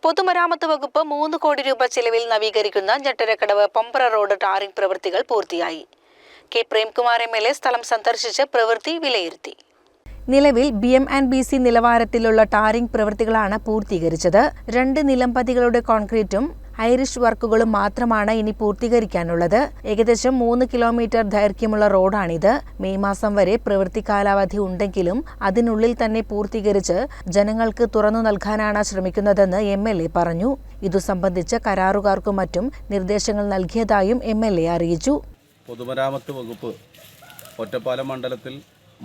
പൊതുമരാമത്ത് വകുപ്പ് 3 കോടി രൂപ ചെലവിൽ നവീകരിക്കുന്ന ഞെട്ടരക്കടവ് പമ്പ്ര റോഡ് ടാറിംഗ് പ്രവൃത്തികൾ പൂർത്തിയായി. കെ പ്രേംകുമാർ MLA സ്ഥലം സന്ദർശിച്ച് പ്രവൃത്തി വിലയിരുത്തി. നിലവിൽ BM&BC നിലവാരത്തിലുള്ള ടാറിംഗ് പ്രവൃത്തികളാണ് പൂർത്തീകരിച്ചത്. 2 നിലംപതികളുടെ കോൺക്രീറ്റും ഐറിഷ് വർക്കുകളും മാത്രമാണ് ഇനി പൂർത്തീകരിക്കാനുള്ളത്. ഏകദേശം 3 കിലോമീറ്റർ ദൈർഘ്യമുള്ള റോഡാണിത്. മെയ് മാസം വരെ പ്രവൃത്തി കാലാവധി ഉണ്ടെങ്കിലും അതിനുള്ളിൽ തന്നെ പൂർത്തീകരിച്ച് ജനങ്ങൾക്ക് തുറന്നു നൽകാനാണ് ശ്രമിക്കുന്നതെന്ന് MLA പറഞ്ഞു. ഇതു സംബന്ധിച്ച് കരാറുകാർക്കും മറ്റും നിർദ്ദേശങ്ങൾ നൽകിയതായും MLA അറിയിച്ചു. പൊതുമരാമത്ത് വകുപ്പ് ഒറ്റപ്പാലം മണ്ഡലത്തിൽ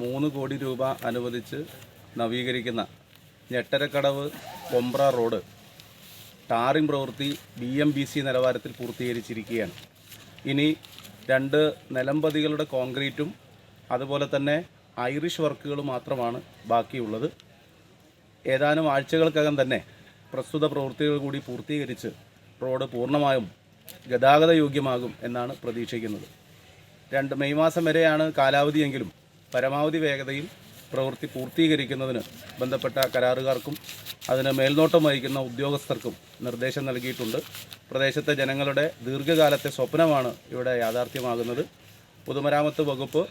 3 കോടി രൂപ അനുവദിച്ച് നവീകരിക്കുന്ന ഞെട്ടരക്കടവ് പമ്പ്ര റോഡ് ടാറിംഗ് പ്രവൃത്തി BM&BC നിലവാരത്തിൽ പൂർത്തീകരിച്ചിരിക്കുകയാണ്. ഇനി 2 നിലംപതികളുടെ കോൺക്രീറ്റും അതുപോലെ തന്നെ ഐറിഷ് വർക്കുകളും മാത്രമാണ് ബാക്കിയുള്ളത്. ഏതാനും ആഴ്ചകൾക്കകം തന്നെ പ്രസ്തുത പ്രവൃത്തികൾ കൂടി പൂർത്തീകരിച്ച് റോഡ് പൂർണ്ണമായും ഗതാഗത യോഗ്യമാകും എന്നാണ് പ്രതീക്ഷിക്കുന്നത്. മെയ് മാസം വരെയാണ് കാലാവധിയെങ്കിലും പരമാവധി വേഗതയിൽ പ്രവൃത്തി പൂർത്തീകരിക്കുന്നതിന് ബന്ധപ്പെട്ട കരാറുകാർക്കും അതിന് മേൽനോട്ടം വഹിക്കുന്ന ഉദ്യോഗസ്ഥർക്കും നിർദ്ദേശം നൽകിയിട്ടുണ്ട്. പ്രദേശത്തെ ജനങ്ങളുടെ ദീർഘകാലത്തെ സ്വപ്നമാണ് ഇവിടെ യാഥാർത്ഥ്യമാകുന്നത്. പൊതുമരാമത്ത് വകുപ്പ്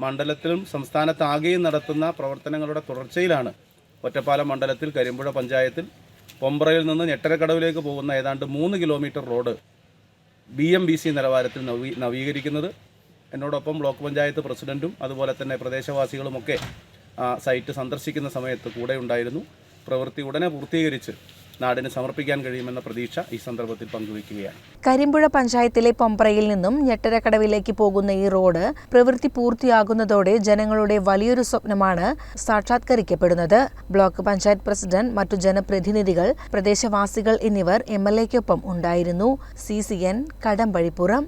മണ്ഡലത്തിലും സംസ്ഥാനത്താകെയും നടത്തുന്ന പ്രവർത്തനങ്ങളുടെ തുടർച്ചയിലാണ് ഒറ്റപ്പാലം മണ്ഡലത്തിൽ കരിമ്പുഴ പഞ്ചായത്തിൽ പമ്പ്രയിൽ നിന്ന് ഞെട്ടരക്കടവിലേക്ക് പോകുന്ന ഏതാണ്ട് 3 കിലോമീറ്റർ റോഡ് BM&BC നിലവാരത്തിൽ നവീകരിക്കുന്നത്. എന്നോടൊപ്പം ബ്ലോക്ക് പഞ്ചായത്ത് പ്രസിഡന്റും അതുപോലെ തന്നെ പ്രദേശവാസികളുമൊക്കെ സൈറ്റ് സന്ദർശിക്കുന്ന സമയത്ത് കൂടെ ഉണ്ടായിരുന്നു. പ്രവൃത്തി ഉടനെ പൂർത്തീകരിച്ച് നാടിന് സമർപ്പിക്കാൻ കഴിയുമെന്ന പ്രതീക്ഷ ഈ സന്ദർഭത്തിൽ പങ്കുവയ്ക്കുകയാണ്. കരിമ്പുഴ പഞ്ചായത്തിലെ പമ്പ്രയിൽ നിന്നും ഞെട്ടരക്കടവിലേക്ക് പോകുന്ന ഈ റോഡ് പ്രവൃത്തി പൂർത്തിയാകുന്നതോടെ ജനങ്ങളുടെ വലിയൊരു സ്വപ്നമാണ് സാക്ഷാത്കരിക്കപ്പെടുന്നത്. ബ്ലോക്ക് പഞ്ചായത്ത് പ്രസിഡന്റ്, മറ്റു ജനപ്രതിനിധികൾ, പ്രദേശവാസികൾ എന്നിവർ MLAയ്ക്കൊപ്പം ഉണ്ടായിരുന്നു. CCN കടമ്പഴിപ്പുറം.